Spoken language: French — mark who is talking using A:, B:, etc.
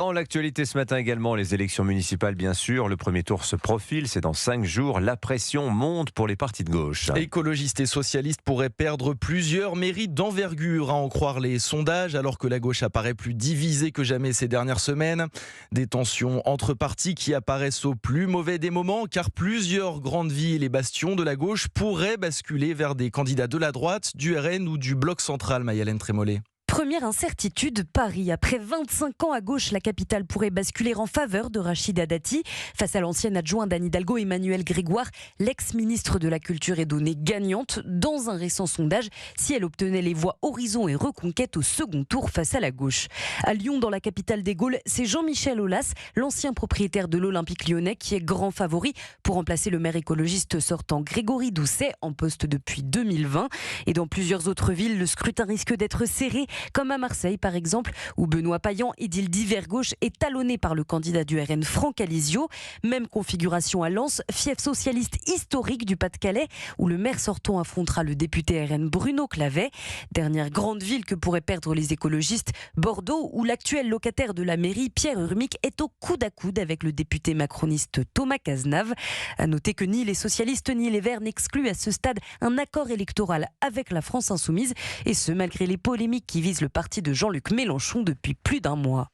A: Dans l'actualité ce matin également, les élections municipales bien sûr. Le premier tour se profile, c'est dans 5 jours. La pression monte pour les partis de gauche.
B: Écologistes et socialistes pourraient perdre plusieurs mairies d'envergure, à en croire les sondages, alors que la gauche apparaît plus divisée que jamais ces dernières semaines. Des tensions entre partis qui apparaissent au plus mauvais des moments, car plusieurs grandes villes et bastions de la gauche pourraient basculer vers des candidats de la droite, du RN ou du bloc central, Mayalène Trémollet.
C: Première incertitude, Paris. Après 25 ans à gauche, la capitale pourrait basculer en faveur de Rachida Dati. Face à l'ancienne adjointe d'Anne Hidalgo, Emmanuelle Grégoire, l'ex-ministre de la Culture est donnée gagnante dans un récent sondage si elle obtenait les voix Horizon et Reconquête au second tour face à la gauche. À Lyon, dans la capitale des Gaules, c'est Jean-Michel Aulas, l'ancien propriétaire de l'Olympique lyonnais, qui est grand favori pour remplacer le maire écologiste sortant Grégory Doucet, en poste depuis 2020. Et dans plusieurs autres villes, le scrutin risque d'être serré, comme à Marseille par exemple, où Benoît Payan, édile d'hiver gauche, est talonné par le candidat du RN Franck Alizio. Même configuration à Lens, fief socialiste historique du Pas-de-Calais, où le maire sortant affrontera le député RN Bruno Clavet. Dernière grande ville que pourraient perdre les écologistes, Bordeaux, où l'actuel locataire de la mairie, Pierre Urmic, est au coude à coude avec le député macroniste Thomas Cazenave. À noter que ni les socialistes ni les Verts n'excluent à ce stade un accord électoral avec la France insoumise, et ce malgré les polémiques qui visent le parti de Jean-Luc Mélenchon depuis plus d'un mois.